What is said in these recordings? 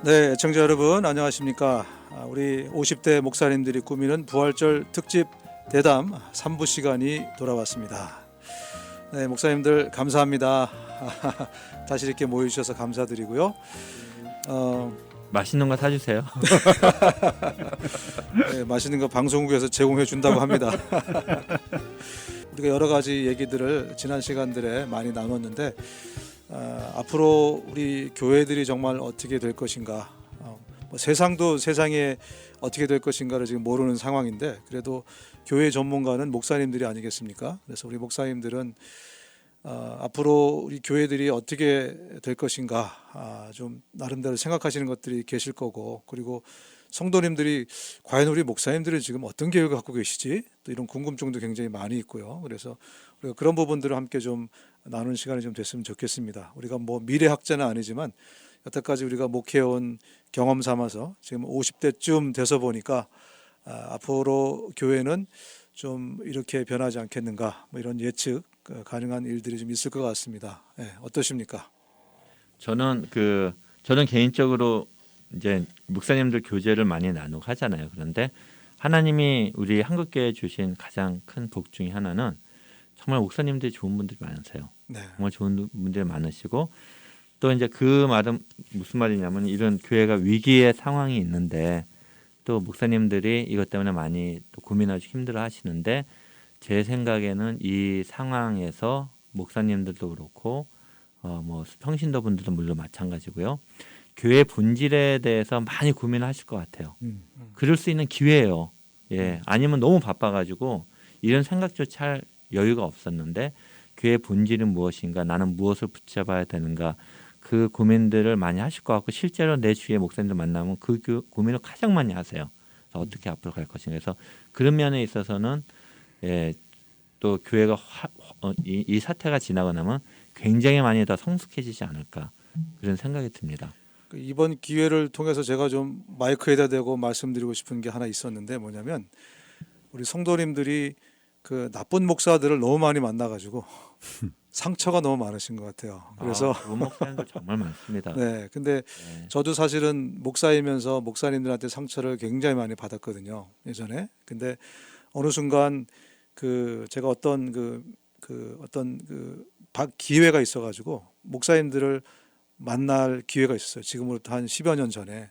네, 애청자 여러분 안녕하십니까? 우리 50대 목사님들이 꾸미는 부활절 특집 대담 3부 시간이 돌아왔습니다. 네, 목사님들 감사합니다. 다시 이렇게 모여주셔서 감사드리고요. 맛있는 거 사주세요. 네, 맛있는 거 방송국에서 제공해 준다고 합니다. 우리가 여러 가지 얘기들을 지난 시간들에 많이 나눴는데 앞으로 우리 교회들이 정말 어떻게 될 것인가, 세상도 세상에 어떻게 될 것인가를 지금 모르는 상황인데 그래도 교회 전문가는 목사님들이 아니겠습니까? 그래서 우리 목사님들은 앞으로 우리 교회들이 어떻게 될 것인가 좀 나름대로 생각하시는 것들이 계실 거고, 그리고 성도님들이 과연 우리 목사님들이 지금 어떤 계획을 갖고 계시지? 또 이런 궁금증도 굉장히 많이 있고요. 그래서 우리가 그런 부분들을 함께 좀 나누는 시간이 좀 됐으면 좋겠습니다. 우리가 뭐 미래학자는 아니지만 여태까지 우리가 목회해온 경험 삼아서 지금 50대쯤 돼서 보니까 앞으로 교회는 좀 이렇게 변하지 않겠는가, 뭐 이런 예측 가능한 일들이 좀 있을 것 같습니다. 네, 어떠십니까? 저는 개인적으로 이제 목사님들 교제를 많이 나누고 하잖아요. 그런데 하나님이 우리 한국교회에 주신 가장 큰 복 중에 하나는 정말 목사님들이 좋은 분들이 많으세요. 네. 정말 좋은 분들이 많으시고, 또 이제 그 말은 무슨 말이냐면, 이런 교회가 위기의 상황이 있는데 또 목사님들이 이것 때문에 많이 또 고민하고 힘들어 하시는데, 제 생각에는 이 상황에서 목사님들도 그렇고 뭐 평신도 분들도 물론 마찬가지고요. 교회 본질에 대해서 많이 고민하실 것 같아요. 그럴 수 있는 기회예요. 예, 아니면 너무 바빠가지고 이런 생각조차 할 여유가 없었는데, 교회 본질은 무엇인가, 나는 무엇을 붙잡아야 되는가, 그 고민들을 많이 하실 것 같고, 실제로 내 주위에 목사님들 만나면 그 고민을 가장 많이 하세요. 그래서 어떻게 앞으로 갈 것인가. 그래서 그런 면에 있어서는 또 교회가 이 사태가 지나고 나면 굉장히 많이 더 성숙해지지 않을까, 그런 생각이 듭니다. 이번 기회를 통해서 제가 좀 마이크에다 대고 말씀드리고 싶은 게 하나 있었는데, 뭐냐면 우리 성도님들이 그 나쁜 목사들을 너무 많이 만나가지고 상처가 너무 많으신 것 같아요. 그래서 좋은 목사님들 정말 많습니다. 네, 근데 저도 사실은 목사이면서 목사님들한테 상처를 굉장히 많이 받았거든요, 예전에. 근데 어느 순간 제가 어떤 기회가 있어가지고 목사님들을 만날 기회가 있었어요. 지금으로부터 한 10여 년 전에.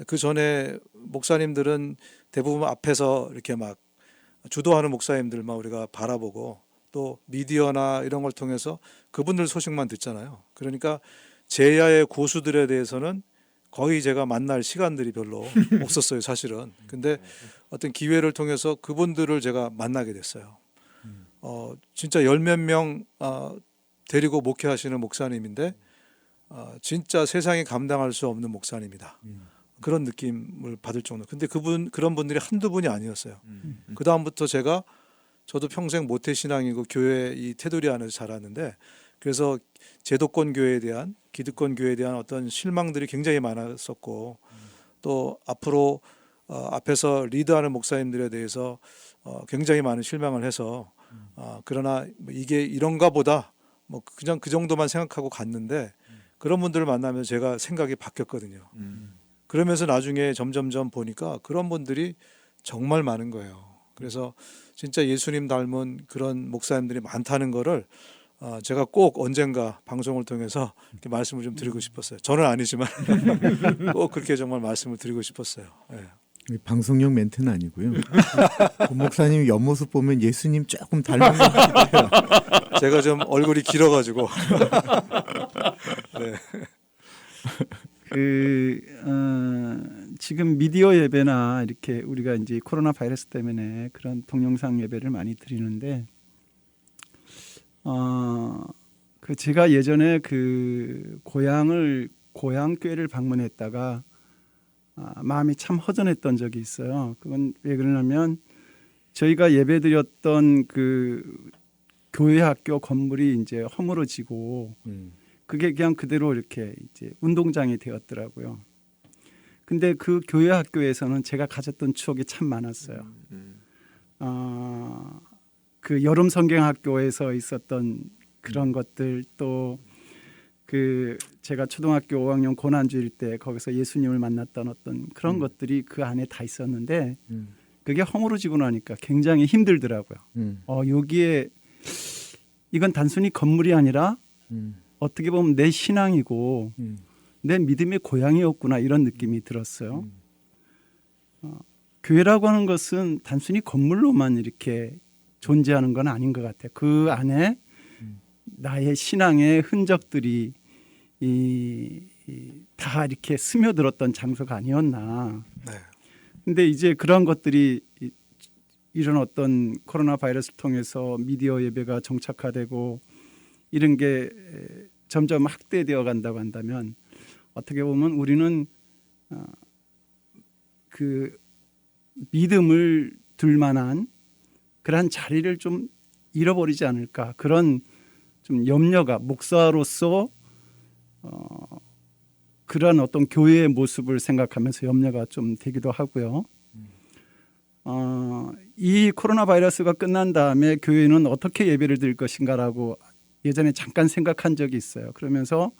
그 전에 목사님들은 대부분 앞에서 이렇게 막 주도하는 목사님들만 우리가 바라보고, 또 미디어나 이런 걸 통해서 그분들 소식만 듣잖아요. 그러니까 제야의 고수들에 대해서는 거의 제가 만날 시간들이 별로 없었어요, 사실은. 근데 어떤 기회를 통해서 그분들을 제가 만나게 됐어요. 진짜 열 몇 명 데리고 목회하시는 목사님인데 진짜 세상이 감당할 수 없는 목사님이다, 그런 느낌을 받을 정도. 근데 그런 분들이 한두 분이 아니었어요. 그 다음부터 저도 평생 모태신앙이고 교회 이 테두리 안에서 자랐는데, 그래서 제도권 교회에 대한, 기득권 교회에 대한 어떤 실망들이 굉장히 많았었고, 또 앞으로 앞에서 리드하는 목사님들에 대해서 굉장히 많은 실망을 해서 그러나 이게 이런가 보다, 뭐 그냥 그 정도만 생각하고 갔는데, 그런 분들을 만나면 제가 생각이 바뀌었거든요. 그러면서 나중에 점점점 보니까 그런 분들이 정말 많은 거예요. 그래서 진짜 예수님 닮은 그런 목사님들이 많다는 거를 제가 꼭 언젠가 방송을 통해서 이렇게 말씀을 좀 드리고 싶었어요. 저는 아니지만 꼭 그렇게 정말 말씀을 드리고 싶었어요. 네. 방송용 멘트는 아니고요. 고 목사님 옆모습 보면 예수님 조금 닮은 것 같아요. 제가 좀 얼굴이 길어가지고. 네. 지금 미디어 예배나 이렇게 우리가 이제 코로나 바이러스 때문에 그런 동영상 예배를 많이 드리는데, 제가 예전에 고향 교회를 방문했다가 마음이 참 허전했던 적이 있어요. 그건 왜 그러냐면, 저희가 예배드렸던 그 교회 학교 건물이 이제 허물어지고 그게 그냥 그대로 이렇게 이제 운동장이 되었더라고요. 근데 그 교회 학교에서는 제가 가졌던 추억이 참 많았어요. 그 여름 성경 학교에서 있었던 그런 것들, 또 그 제가 초등학교 5학년 고난주일 때 거기서 예수님을 만났던 어떤 그런 것들이 그 안에 다 있었는데 그게 허물어지고 나니까 굉장히 힘들더라고요. 여기에 이건 단순히 건물이 아니라 어떻게 보면 내 신앙이고 내 믿음의 고향이었구나 이런 느낌이 들었어요. 교회라고 하는 것은 단순히 건물로만 이렇게 존재하는 건 아닌 것 같아요. 그 안에 나의 신앙의 흔적들이 다 이렇게 스며들었던 장소가 아니었나. 네. 근데 이제 그런 것들이 이런 어떤 코로나 바이러스를 통해서 미디어 예배가 정착화되고 이런 게 점점 확대되어 간다고 한다면 어떻게 보면 우리는 그 믿음을 둘 만한 그러한 자리를 좀 잃어버리지 않을까 그런 좀 염려가 목사로서 그런 어떤 교회의 모습을 생각하면서 염려가 좀 되기도 하고요. 이 코로나 바이러스가 끝난 다음에 교회는 어떻게 예배를 드릴 것인가라고 예전에 잠깐 생각한 적이 있어요. 그러면서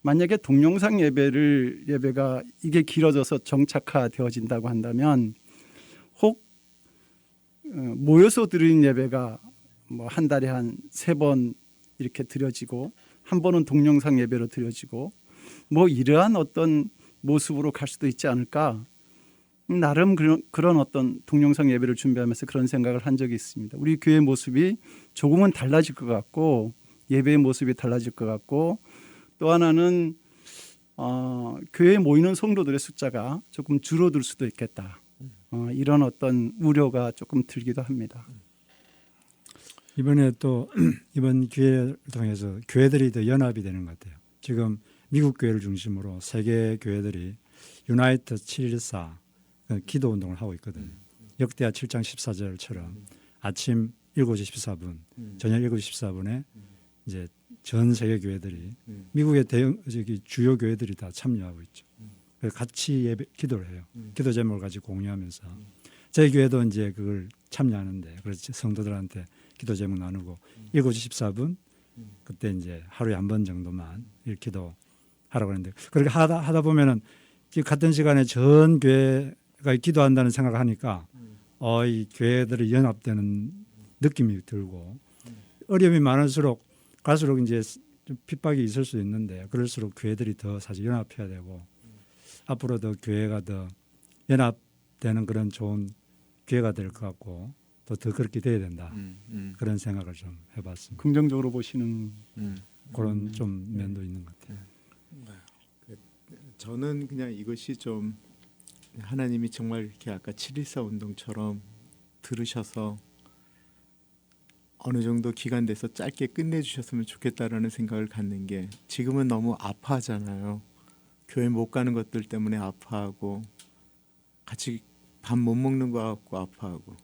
만약에 동영상 예배가 이게 길어져서 정착화되어진다고 한다면 혹 모여서 드리는 예배가 뭐 한 달에 한 3번 이렇게 드려지고 한 번은 동영상 예배로 드려지고 뭐 이러한 어떤 모습으로 갈 수도 있지 않을까. 나름 그런 어떤 동영상 예배를 준비하면서 그런 생각을 한 적이 있습니다. 우리 교회 모습이 조금은 달라질 것 같고 예배의 모습이 달라질 것 같고 또 하나는 교회에 모이는 성도들의 숫자가 조금 줄어들 수도 있겠다. 이런 어떤 우려가 조금 들기도 합니다. 이번에 또 이번 기회를 통해서 교회들이 더 연합이 되는 것 같아요. 지금 미국 교회를 중심으로 세계 교회들이 유나이트 714 기도 운동을 하고 있거든요. 역대하 7장 14절처럼 아침 7시 14분, 저녁 7시 14분에 이제 전 세계 교회들이 미국의 주요 교회들이 다 참여하고 있죠. 그래서 같이 기도를 해요. 기도 제목을 가지고 공유하면서 저희 교회도 이제 그걸 참여하는데 그래서 성도들한테 기도 제목 나누고 7시 14분 그때 이제 하루에 한 번 정도만 이렇게 기도하라고 하는데 그렇게 하다 보면은 같은 시간에 전 교회가 기도한다는 생각을 하니까 이 교회들이 연합되는 느낌이 들고 어려움이 많을수록 갈수록 이제 좀 핍박이 있을 수 있는데 그럴수록 교회들이 더 사실 연합해야 되고 앞으로 더 교회가 더 연합되는 그런 좋은 기회가 될 것 같고 또 더 그렇게 돼야 된다 그런 생각을 좀 해봤습니다. 긍정적으로 보시는 그런 좀 면도 있는 것 같아요. 저는 그냥 이것이 좀 하나님이 정말 이렇게 아까 7.14 운동처럼 들으셔서 어느 정도 기간 돼서 짧게 끝내주셨으면 좋겠다라는 생각을 갖는 게 지금은 너무 아파하잖아요. 교회 못 가는 것들 때문에 아파하고 같이 밥 못 먹는 거 같고 아파하고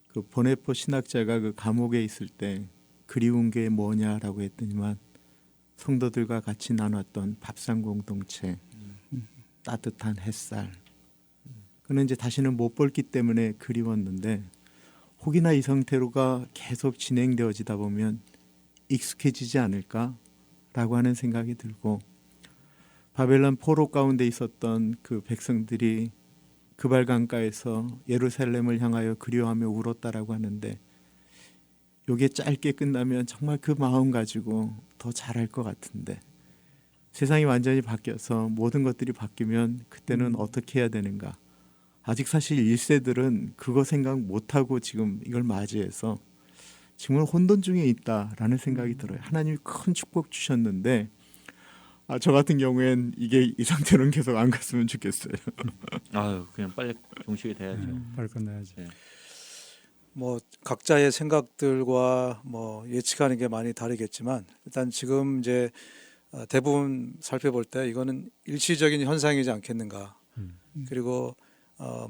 그 보네포 신학자가 그 감옥에 있을 때 그리운 게 뭐냐라고 했더니만 성도들과 같이 나눴던 밥상 공동체, 따뜻한 햇살. 그는 이제 다시는 못 볼기 때문에 그리웠는데 혹이나 이 상태로가 계속 진행되어지다 보면 익숙해지지 않을까라고 하는 생각이 들고 바벨론 포로 가운데 있었던 그 백성들이 그발 강가에서 예루살렘을 향하여 그리워하며 울었다라고 하는데 이게 짧게 끝나면 정말 그 마음 가지고 더 잘할 것 같은데 세상이 완전히 바뀌어서 모든 것들이 바뀌면 그때는 어떻게 해야 되는가. 아직 사실 1세들은 그거 생각 못하고 지금 이걸 맞이해서 지금은 혼돈 중에 있다라는 생각이 들어요. 하나님이 큰 축복 주셨는데 저 같은 경우엔 이게 이 상태로는 계속 안 갔으면 좋겠어요. 아유 그냥 빨리 종식이 돼야죠. 빨리 끝내야죠. 네. 뭐 각자의 생각들과 뭐 예측하는 게 많이 다르겠지만 일단 지금 이제 대부분 살펴볼 때 이거는 일시적인 현상이지 않겠는가. 그리고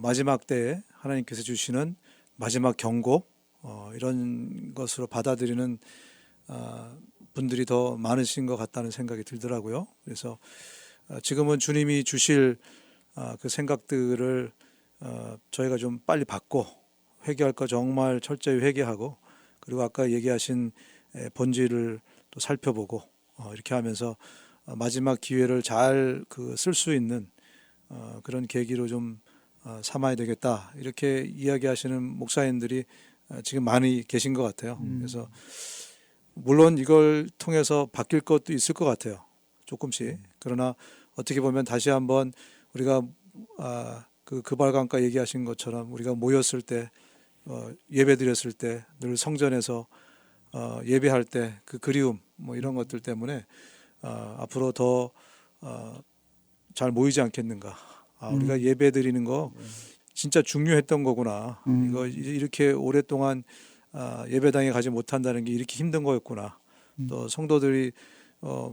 마지막 때에 하나님께서 주시는 마지막 경고 이런 것으로 받아들이는 분들이 더 많으신 것 같다는 생각이 들더라고요. 그래서 지금은 주님이 주실 그 생각들을 저희가 좀 빨리 받고 회개할 거 정말 철저히 회개하고 그리고 아까 얘기하신 본질을 또 살펴보고 이렇게 하면서 마지막 기회를 잘 쓸 수 있는 그런 계기로 좀 삼아야 되겠다 이렇게 이야기하시는 목사님들이 지금 많이 계신 것 같아요. 그래서 물론 이걸 통해서 바뀔 것도 있을 것 같아요. 조금씩. 그러나 어떻게 보면 다시 한번 우리가 그 금발강가 얘기하신 것처럼 우리가 모였을 때 예배 드렸을 때 늘 성전에서 예배할 때 그 그리움 뭐 이런 것들 때문에 앞으로 더 잘 모이지 않겠는가. 우리가 예배 드리는 거 진짜 중요했던 거구나. 이거 이렇게 오랫동안 예배당에 가지 못한다는 게 이렇게 힘든 거였구나. 또 성도들이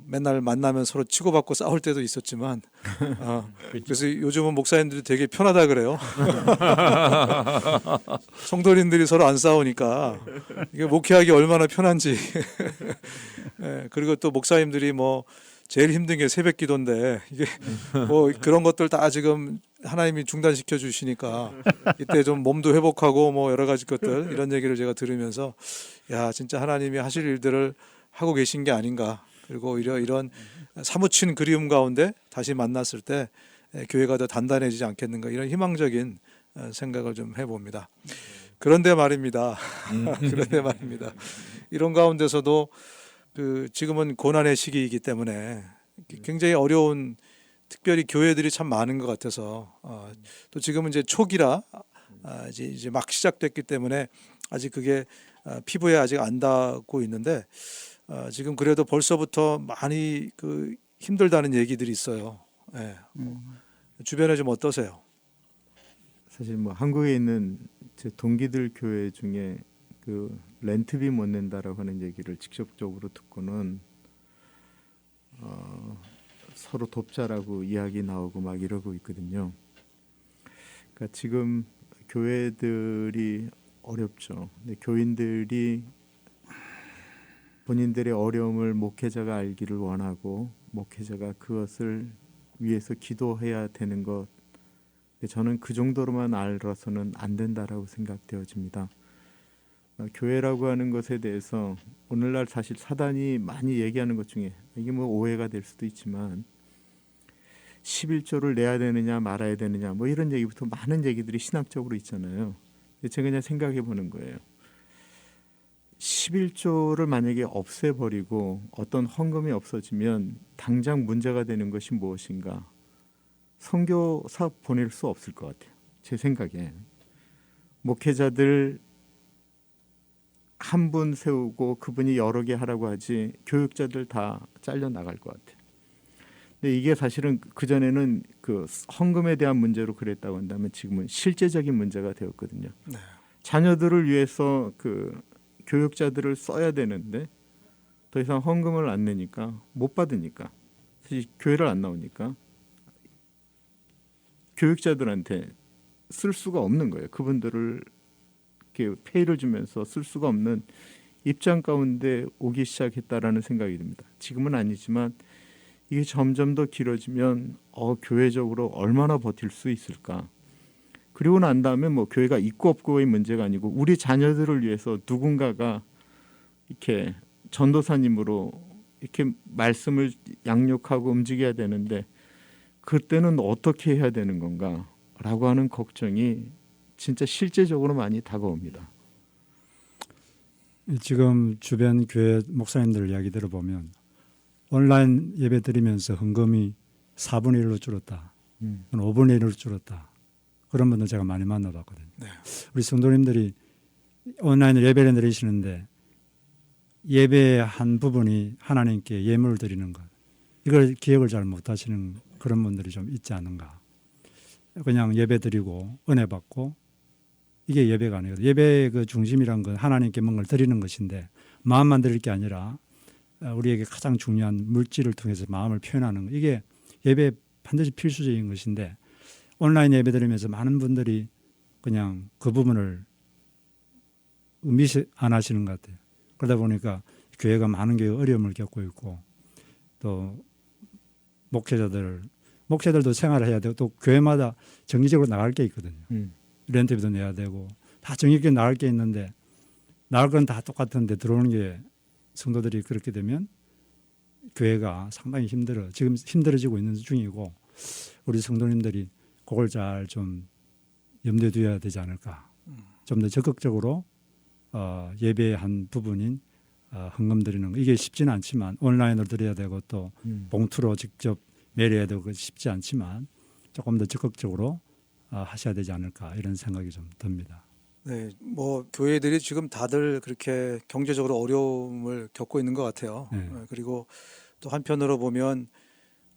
맨날 만나면 서로 치고받고 싸울 때도 있었지만 그래서 요즘은 목사님들이 되게 편하다 그래요. 성도님들이 서로 안 싸우니까 이게 목회하기 얼마나 편한지. 예, 그리고 또 목사님들이 뭐 제일 힘든 게 새벽 기도인데 이게 뭐 그런 것들 다 지금 하나님이 중단시켜 주시니까 이때 좀 몸도 회복하고 뭐 여러 가지 것들 이런 얘기를 제가 들으면서 야 진짜 하나님이 하실 일들을 하고 계신 게 아닌가. 그리고 오히려 이런 사무친 그리움 가운데 다시 만났을 때 교회가 더 단단해지지 않겠는가 이런 희망적인 생각을 좀 해봅니다. 그런데 말입니다. 그런데 말입니다. 이런 가운데서도 지금은 고난의 시기이기 때문에 굉장히 어려운 특별히 교회들이 참 많은 것 같아서 또 지금은 이제 초기라 이제 막 시작됐기 때문에 아직 그게 피부에 아직 안 닿고 있는데 지금 그래도 벌써부터 많이 힘들다는 얘기들이 있어요. 예. 주변에 좀 어떠세요? 사실 뭐 한국에 있는 제 동기들 교회 중에 그 렌트비 못 낸다라고 하는 얘기를 직접적으로 듣고는 서로 돕자라고 이야기 나오고 막 이러고 있거든요. 그러니까 지금 교회들이 어렵죠. 근데 교인들이 본인들의 어려움을 목회자가 알기를 원하고 목회자가 그것을 위해서 기도해야 되는 것. 저는 그 정도로만 알아서는 안 된다라고 생각되어집니다. 교회라고 하는 것에 대해서 오늘날 사실 사단이 많이 얘기하는 것 중에 이게 뭐 오해가 될 수도 있지만 11조를 내야 되느냐 말아야 되느냐 뭐 이런 얘기부터 많은 얘기들이 신학적으로 있잖아요. 제가 그냥 생각해 보는 거예요. 11조를 만약에 없애버리고 어떤 헌금이 없어지면 당장 문제가 되는 것이 무엇인가? 선교사 보낼 수 없을 것 같아요. 제 생각에 목회자들 한 분 세우고 그분이 여러 개 하라고 하지 교육자들 다 잘려 나갈 것 같아요. 근데 이게 사실은 그 전에는 그 헌금에 대한 문제로 그랬다고 한다면 지금은 실제적인 문제가 되었거든요. 네. 자녀들을 위해서 그 교육자들을 써야 되는데 더 이상 헌금을 안 내니까 못 받으니까 사실 교회를 안 나오니까 교육자들한테 쓸 수가 없는 거예요. 그분들을 이렇게 페이를 주면서 쓸 수가 없는 입장 가운데 오기 시작했다라는 생각이 듭니다. 지금은 아니지만 이게 점점 더 길어지면 교회적으로 얼마나 버틸 수 있을까? 그리고 난 다음에 뭐 교회가 있고 없고의 문제가 아니고 우리 자녀들을 위해서 누군가가 이렇게 전도사님으로 이렇게 말씀을 양육하고 움직여야 되는데 그때는 어떻게 해야 되는 건가라고 하는 걱정이 진짜 실제적으로 많이 다가옵니다. 지금 주변 교회 목사님들 이야기 들어보면 온라인 예배 드리면서 헌금이 4분의 1로 줄었다. 5분의 1로 줄었다. 그런 분들 제가 많이 만나봤거든요. 네. 우리 성도님들이 온라인으로 예배를 드리시는데 예배의 한 부분이 하나님께 예물을 드리는 것. 이걸 기억을 잘 못하시는 그런 분들이 좀 있지 않은가. 그냥 예배 드리고 은혜 받고 이게 예배가 아니거든요. 예배의 그 중심이란 건 하나님께 뭔가를 드리는 것인데 마음만 드릴 게 아니라 우리에게 가장 중요한 물질을 통해서 마음을 표현하는 것. 이게 예배에 반드시 필수적인 것인데 온라인 예배 드리면서 많은 분들이 그냥 그 부분을 의미시 안 하시는 것 같아요. 그러다 보니까 교회가 많은 게 어려움을 겪고 있고 또 목회자들도 생활을 해야 되고 또 교회마다 정기적으로 나갈 게 있거든요. 렌트비도 내야 되고 다 정기적으로 나갈 게 있는데 나갈 건 다 똑같은데 들어오는 게 성도들이 그렇게 되면 교회가 상당히 지금 힘들어지고 있는 중이고 우리 성도님들이 그걸 잘 좀 염두에 두어야 되지 않을까. 좀 더 적극적으로 예배의 한 부분인 헌금 드리는 거 이게 쉽지는 않지만 온라인으로 드려야 되고 또 봉투로 직접 매려야 되고 쉽지 않지만 조금 더 적극적으로 하셔야 되지 않을까 이런 생각이 좀 듭니다. 네, 뭐 교회들이 지금 다들 그렇게 경제적으로 어려움을 겪고 있는 것 같아요. 네. 그리고 또 한편으로 보면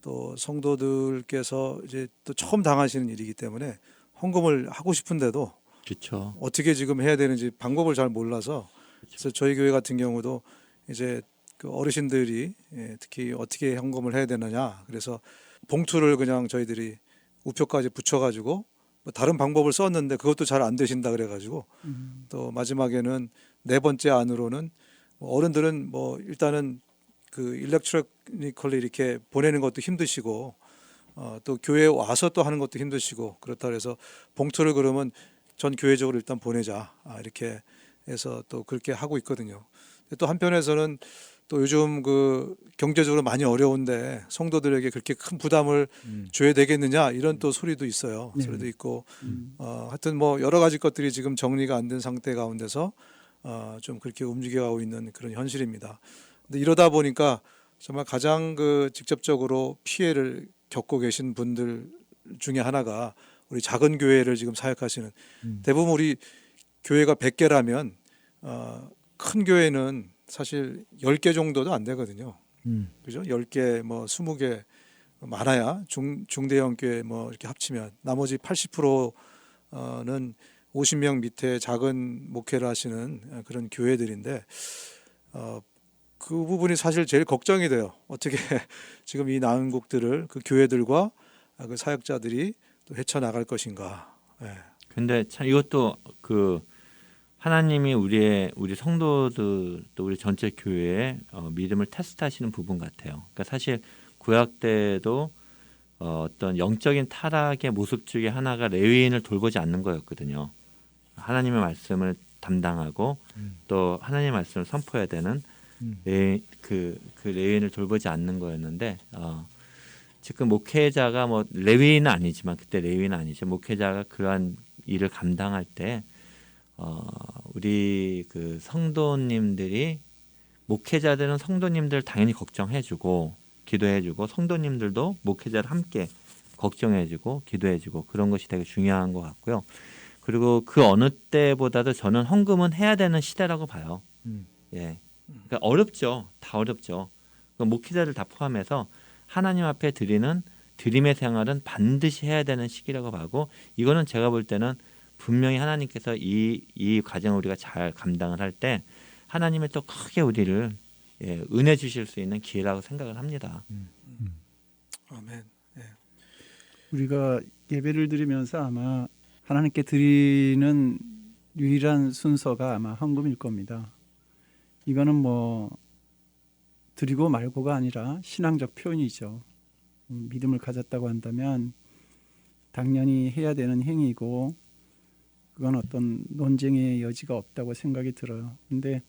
또 성도들께서 이제 또 처음 당하시는 일이기 때문에 헌금을 하고 싶은데도 그렇죠. 어떻게 지금 해야 되는지 방법을 잘 몰라서 그래서 저희 교회 같은 경우도 이제 그 어르신들이 특히 어떻게 헌금을 해야 되느냐 그래서 봉투를 그냥 저희들이 우표까지 붙여가지고 뭐 다른 방법을 썼는데 그것도 잘 안 되신다 그래가지고 또 마지막에는 네 번째 안으로는 어른들은 뭐 일단은 그 일렉트로니컬리 이렇게 보내는 것도 힘드시고 또 교회에 와서 또 하는 것도 힘드시고 그렇다 그래서 봉투를 그러면 전 교회적으로 일단 보내자 이렇게 해서 또 그렇게 하고 있거든요. 또 한편에서는 또 요즘 그 경제적으로 많이 어려운데 성도들에게 그렇게 큰 부담을 줘야 되겠느냐 이런 또 소리도 있어요. 네. 소리도 있고 하여튼 뭐 여러 가지 것들이 지금 정리가 안 된 상태 가운데서 좀 그렇게 움직여가고 있는 그런 현실입니다. 근데 이러다 보니까 정말 가장 그 직접적으로 피해를 겪고 계신 분들 중에 하나가 우리 작은 교회를 지금 사역하시는 대부분 우리 교회가 100개라면 큰 교회는 사실 10개 정도도 안 되거든요. 그죠? 10개 뭐 20개 많아야 중대형 교회 뭐 이렇게 합치면 나머지 80%는 50명 밑에 작은 목회를 하시는 그런 교회들인데 그 부분이 사실 제일 걱정이 돼요. 어떻게 지금 이 난국들을 그 교회들과 그 사역자들이 또 헤쳐나갈 것인가. 예. 근데 참 이것도 그 하나님이 우리 성도들 또 우리 전체 교회의 믿음을 테스트하시는 부분 같아요. 그러니까 사실 구약 때도 어떤 영적인 타락의 모습 중에 하나가 레위인을 돌보지 않는 거였거든요. 하나님의 말씀을 담당하고 또 하나님의 말씀을 선포해야 되는 그 레위인을 돌보지 않는 거였는데 지금 목회자가 뭐 레위인은 아니지만 그때 레위인은 아니죠. 목회자가 그러한 일을 감당할 때 우리 그 성도님들이 목회자들은 성도님들 당연히 걱정해주고 기도해주고 성도님들도 목회자를 함께 걱정해주고 기도해주고 그런 것이 되게 중요한 것 같고요. 그리고 그 어느 때보다도 저는 헌금은 해야 되는 시대라고 봐요. 예, 그러니까 어렵죠. 다 어렵죠. 목회자들 다 포함해서 하나님 앞에 드리는 드림의 생활은 반드시 해야 되는 시기라고 봐고 이거는 제가 볼 때는 분명히 하나님께서 이 과정을 우리가 잘 감당을 할 때 하나님이 또 크게 우리를 은혜 주실 수 있는 기회라고 생각을 합니다. 아멘. 예. 우리가 예배를 드리면서 아마 하나님께 드리는 유일한 순서가 아마 헌금일 겁니다. 이거는 뭐 드리고 말고가 아니라 신앙적 표현이죠. 믿음을 가졌다고 한다면 당연히 해야 되는 행위고 그건 어떤 논쟁의 여지가 없다고 생각이 들어요. 근데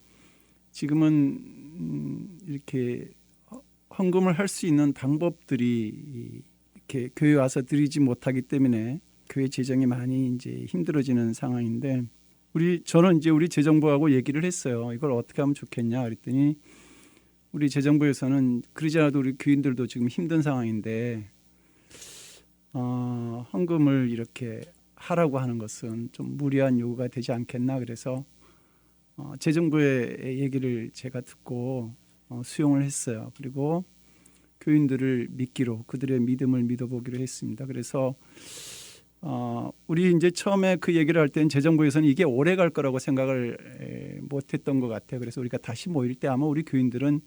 지금은 이렇게 헌금을 할 수 있는 방법들이 이렇게 교회 와서 드리지 못하기 때문에 교회 재정이 많이 이제 힘들어지는 상황인데 저는 이제 우리 재정부하고 얘기를 했어요. 이걸 어떻게 하면 좋겠냐 그랬더니 우리 재정부에서는 그러지 않아도 우리 교인들도 지금 힘든 상황인데 헌금을 이렇게 하라고 하는 것은 좀 무리한 요구가 되지 않겠나 그래서 재정부의 얘기를 제가 듣고 수용을 했어요. 그리고 교인들을 믿기로 그들의 믿음을 믿어보기로 했습니다. 그래서 우리 이제 처음에 그 얘기를 할 때는 재정부에서는 이게 오래 갈 거라고 생각을 못했던 것 같아요. 그래서 우리가 다시 모일 때 아마 우리 교인들은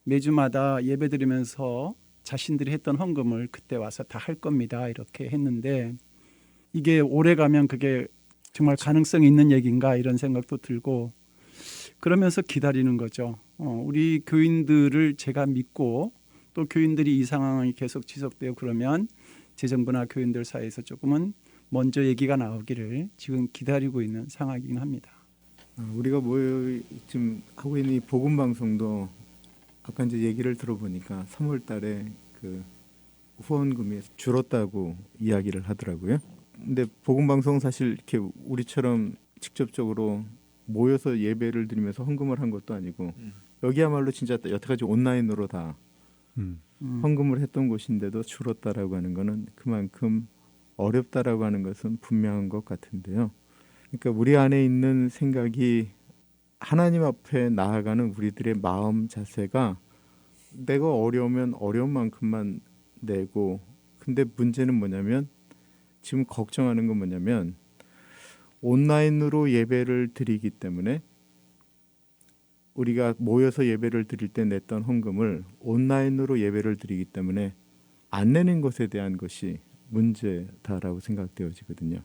매주마다 예배드리면서 자신들이 했던 헌금을 그때 와서 다 할 겁니다. 이렇게 했는데 이게 오래 가면 그게 정말 가능성이 있는 얘기인가 이런 생각도 들고 그러면서 기다리는 거죠. 우리 교인들을 제가 믿고 또 교인들이 이 상황이 계속 지속되고 그러면 재정부나 교인들 사이에서 조금은 먼저 얘기가 나오기를 지금 기다리고 있는 상황이긴 합니다. 우리가 뭐 지금 하고 있는 이 복음 방송도 아까 이제 얘기를 들어보니까 3월달에 그 후원금이 줄었다고 이야기를 하더라고요. 근데 복음 방송 사실 이렇게 우리처럼 직접적으로 모여서 예배를 드리면서 헌금을 한 것도 아니고 여기야말로 진짜 여태까지 온라인으로 다 헌금을 했던 곳인데도 줄었다라고 하는 거는 그만큼 어렵다라고 하는 것은 분명한 것 같은데요. 그러니까 우리 안에 있는 생각이 하나님 앞에 나아가는 우리들의 마음 자세가 내가 어려우면 어려운 만큼만 내고, 근데 문제는 뭐냐면 지금 걱정하는 건 뭐냐면 온라인으로 예배를 드리기 때문에 우리가 모여서 예배를 드릴 때 냈던 헌금을 온라인으로 예배를 드리기 때문에 안 내는 것에 대한 것이 문제다라고 생각되어지거든요.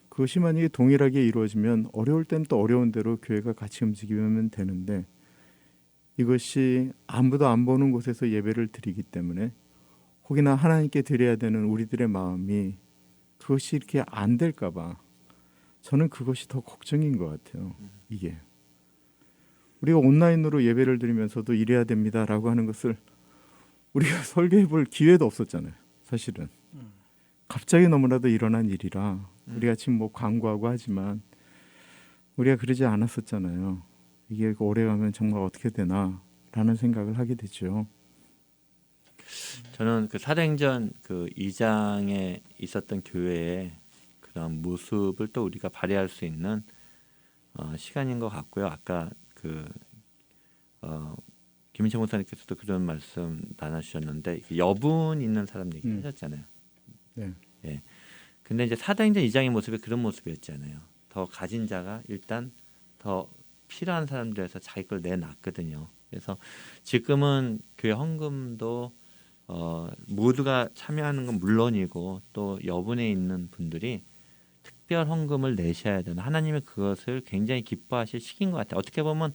그것이 만약에 동일하게 이루어지면 어려울 땐 또 어려운 대로 교회가 같이 움직이면 되는데, 이것이 아무도 안 보는 곳에서 예배를 드리기 때문에 혹이나 하나님께 드려야 되는 우리들의 마음이 그것이 이렇게 안 될까 봐 저는 그것이 더 걱정인 것 같아요. 이게 우리가 온라인으로 예배를 드리면서도 이래야 됩니다라고 하는 것을 우리가 설계해 볼 기회도 없었잖아요. 사실은 갑자기 너무나도 일어난 일이라 우리가 지금 뭐 광고하고 하지만 우리가 그러지 않았었잖아요. 이게 오래가면 정말 어떻게 되나라는 생각을 하게 되죠. 저는 그 사도행전 그 2장에 있었던 교회의 그런 모습을 또 우리가 발휘할 수 있는 시간인 것 같고요. 아까 그 김인철 목사님께서도 그런 말씀 나눠주셨는데 여분 있는 사람 얘기하셨잖아요. 네. 예. 근데 이제 사도행전 2장의 모습이 그런 모습이었잖아요. 더 가진 자가 일단 더 필요한 사람들에서 자기 걸 내놨거든요. 그래서 지금은 교회 헌금도 모두가 참여하는 건 물론이고 또 여분에 있는 분들이 특별 헌금을 내셔야 되는, 하나님이 그것을 굉장히 기뻐하실 시기인 것 같아요. 어떻게 보면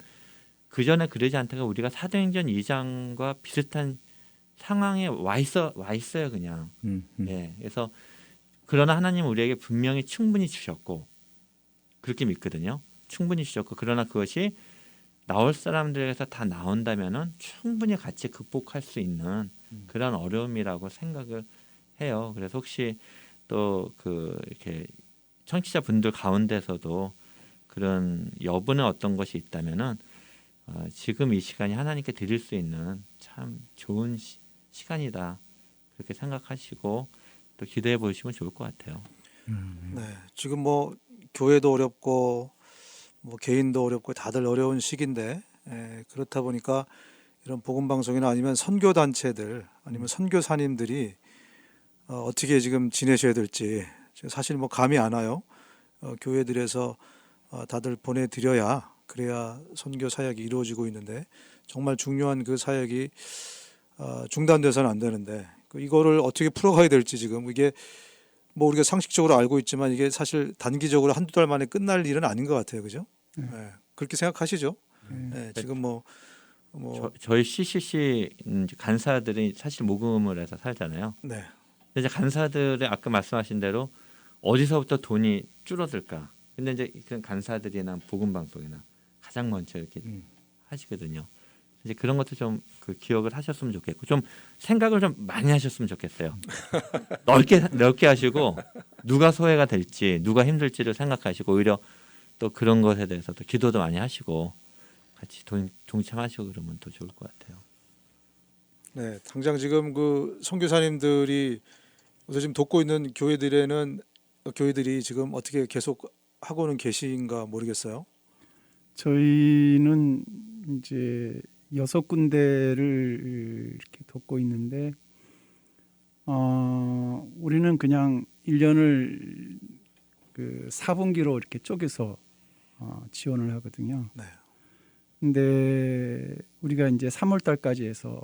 그 전에 그러지 않다가 우리가 사도행전 2장과 비슷한 상황에 와 있어요 그냥. 예, 그래서 그러나 하나님은 우리에게 분명히 충분히 주셨고 그렇게 믿거든요. 충분히 주셨고, 그러나 그것이 나올 사람들에게서 다 나온다면은 충분히 같이 극복할 수 있는 그런 어려움이라고 생각을 해요. 그래서 혹시 또 그 이렇게 청취자 분들 가운데서도 그런 여분의 어떤 것이 있다면은 지금 이 시간이 하나님께 드릴 수 있는 참 좋은 시간이다, 그렇게 생각하시고 또 기도해 보시면 좋을 것 같아요. 네, 지금 뭐 교회도 어렵고 뭐 개인도 어렵고 다들 어려운 시기인데, 그렇다 보니까 이런 복음 방송이나 아니면 선교 단체들 아니면 선교사님들이 어떻게 지금 지내셔야 될지 사실 뭐 감이 안 와요. 교회들에서 다들 보내드려야 그래야 선교 사역이 이루어지고 있는데, 정말 중요한 그 사역이 중단돼서는 안 되는데 이거를 어떻게 풀어가야 될지, 지금 이게 뭐 우리가 상식적으로 알고 있지만 이게 사실 단기적으로 한두 달 만에 끝날 일은 아닌 것 같아요, 그죠? 네. 그렇게 생각하시죠? 네, 지금 저희 CCC 간사들이 사실 모금을 해서 살잖아요. 네, 근데 이제 간사들의 아까 말씀하신 대로 어디서부터 돈이 줄어들까? 근데 이제 그 간사들이나 복음 방송이나 가장 먼저 이렇게 하시거든요. 이제 그런 것도 좀 그 기억을 하셨으면 좋겠고, 좀 생각을 좀 많이 하셨으면 좋겠어요. 넓게 하시고 누가 소외가 될지 누가 힘들지를 생각하시고, 오히려 또 그런 것에 대해서도 기도도 많이 하시고 같이 동참하시고 그러면 더 좋을 것 같아요. 네. 당장 지금 그 선교사님들이 그래서 지금 돕고 있는 교회들이 지금 어떻게 계속 하고는 계신가 모르겠어요. 저희는 이제 6군데를 이렇게 돕고 있는데, 우리는 그냥 1년을 그 4분기로 이렇게 쪼개서 지원을 하거든요. 네. 근데 우리가 이제 3월 달까지 해서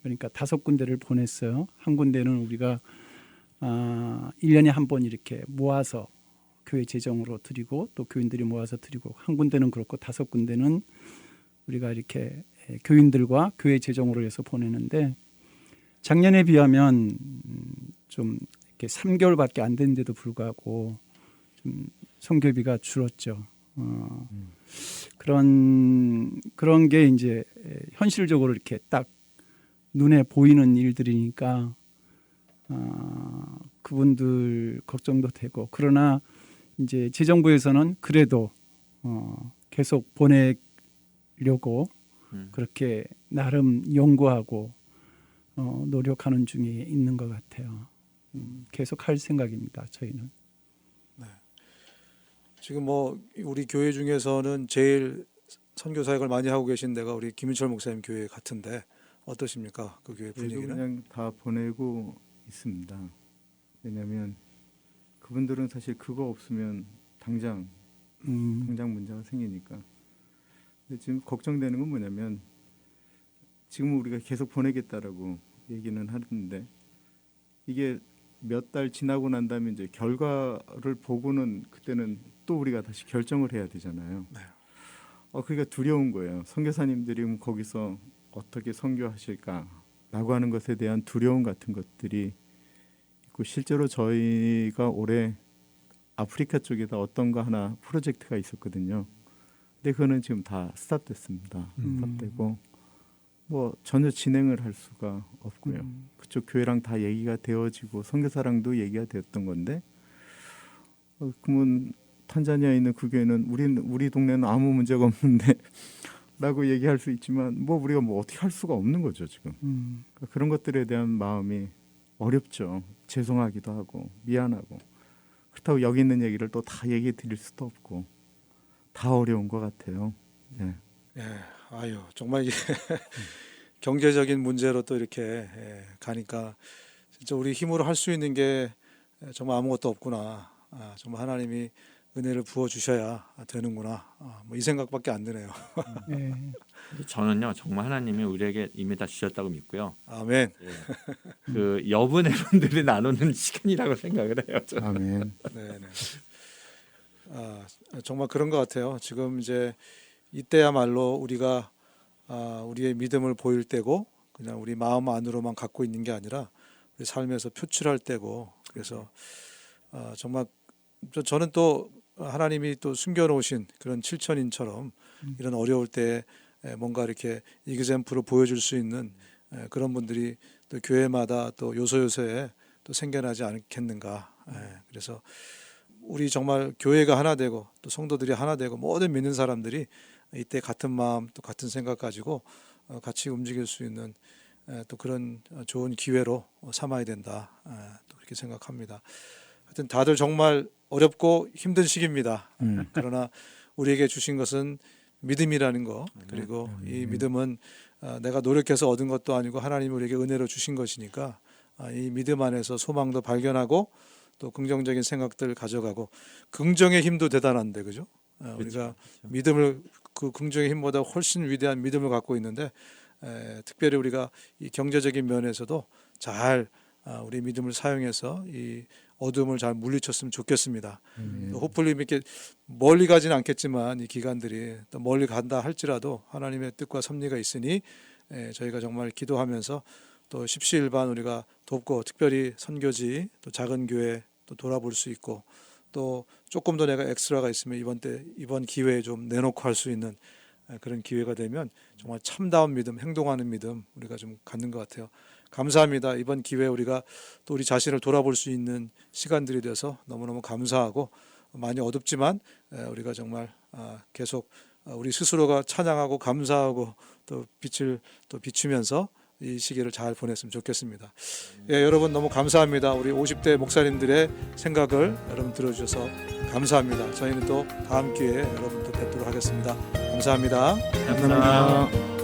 그러니까 5군데를 보냈어요. 한 군데는 우리가 1년에 한 번 이렇게 모아서 교회 재정으로 드리고 또 교인들이 모아서 드리고, 한 군데는 그렇고 5군데는 우리가 이렇게 교인들과 교회 재정으로 해서 보내는데, 작년에 비하면 좀 이렇게 3개월밖에 안 됐는데도 불구하고 좀 선교비가 줄었죠. 그런 게 이제 현실적으로 이렇게 딱 눈에 보이는 일들이니까 그분들 걱정도 되고, 그러나 이제 재정부에서는 그래도 계속 보내려고 그렇게 나름 연구하고 노력하는 중에 있는 것 같아요. 계속 할 생각입니다. 저희는. 지금 뭐 우리 교회 중에서는 제일 선교 사역을 많이 하고 계신 데가 우리 김윤철 목사님 교회 같은데 어떠십니까? 그 교회 저희도 분위기는? 그냥 다 보내고 있습니다. 왜냐하면 그분들은 사실 그거 없으면 당장 문제가 생기니까. 근데 지금 걱정되는 건 뭐냐면 지금 우리가 계속 보내겠다라고 얘기는 하는데 이게 몇 달 지나고 난 다음에 이제 결과를 보고는 그때는 또 우리가 다시 결정을 해야 되잖아요. 네. 그러니까 두려운 거예요. 선교사님들이 거기서 어떻게 선교하실까라고 하는 것에 대한 두려움 같은 것들이 있고, 실제로 저희가 올해 아프리카 쪽에다 어떤 거 하나 프로젝트가 있었거든요. 근데 그거는 지금 다 스탑됐습니다. 스탑되고 뭐 전혀 진행을 할 수가 없고요. 그쪽 교회랑 다 얘기가 되어지고 선교사랑도 얘기가 되었던 건데, 그러면 탄자니아에 있는 그 교회는 우리 동네는 아무 문제가 없는데 라고 얘기할 수 있지만 뭐 우리가 뭐 어떻게 할 수가 없는 거죠 지금. 그러니까 그런 것들에 대한 마음이 어렵죠. 죄송하기도 하고 미안하고, 그렇다고 여기 있는 얘기를 또 다 얘기해 드릴 수도 없고 다 어려운 것 같아요. 네. 예, 아유 정말 이게 경제적인 문제로 또 이렇게 가니까 진짜 우리 힘으로 할 수 있는 게 정말 아무것도 없구나. 정말 하나님이 은혜를 부어 주셔야 되는구나. 뭐 이 생각밖에 안 드네요. 예. 저는요 정말 하나님이 우리에게 이미 다 주셨다고 믿고요. 아멘. 그 여분의 분들이 나누는 시간이라고 생각을 해요. 저는. 아멘. 네네. 정말 그런 것 같아요. 지금 이제 이때야말로 우리가 우리의 믿음을 보일 때고, 그냥 우리 마음 안으로만 갖고 있는 게 아니라 우리 삶에서 표출할 때고, 그래서 정말 저는 또 하나님이 또 숨겨놓으신 그런 7천인처럼 이런 어려울 때 뭔가 이렇게 이그젬플을 보여줄 수 있는 그런 분들이 또 교회마다 또 요소요소에 또 생겨나지 않겠는가. 그래서 우리 정말 교회가 하나 되고 또 성도들이 하나 되고 모든 믿는 사람들이 이때 같은 마음 또 같은 생각 가지고 같이 움직일 수 있는 또 그런 좋은 기회로 삼아야 된다. 또 그렇게 생각합니다. 하여튼 다들 정말 어렵고 힘든 시기입니다. 그러나 우리에게 주신 것은 믿음이라는 거, 그리고 이 믿음은 내가 노력해서 얻은 것도 아니고 하나님이 우리에게 은혜로 주신 것이니까 이 믿음 안에서 소망도 발견하고 또 긍정적인 생각들을 가져가고, 긍정의 힘도 대단한데, 그죠? 우리가 믿음을, 그 긍정의 힘보다 훨씬 위대한 믿음을 갖고 있는데, 특별히 우리가 이 경제적인 면에서도 잘 우리 믿음을 사용해서 이 어둠을 잘 물리쳤으면 좋겠습니다. 호플리 이렇게 멀리 가지는 않겠지만 이 기간들이 또 멀리 간다 할지라도 하나님의 뜻과 섭리가 있으니 저희가 정말 기도하면서 또 십시일반 우리가 돕고, 특별히 선교지 또 작은 교회 또 돌아볼 수 있고, 또 조금 더 내가 엑스트라가 있으면 이번 기회에 좀 내놓고 할 수 있는 그런 기회가 되면 정말 참다운 믿음, 행동하는 믿음 우리가 좀 갖는 것 같아요. 감사합니다. 이번 기회에 우리가 또 우리 자신을 돌아볼 수 있는 시간들이 돼서 너무너무 감사하고, 많이 어둡지만 우리가 정말 계속 우리 스스로가 찬양하고 감사하고 또 빛을 또 비추면서 이 시기를 잘 보냈으면 좋겠습니다. 예, 여러분 너무 감사합니다. 우리 50대 목사님들의 생각을 여러분 들어주셔서 감사합니다. 저희는 또 다음 기회에 여러분도 뵙도록 하겠습니다. 감사합니다. 감사합니다.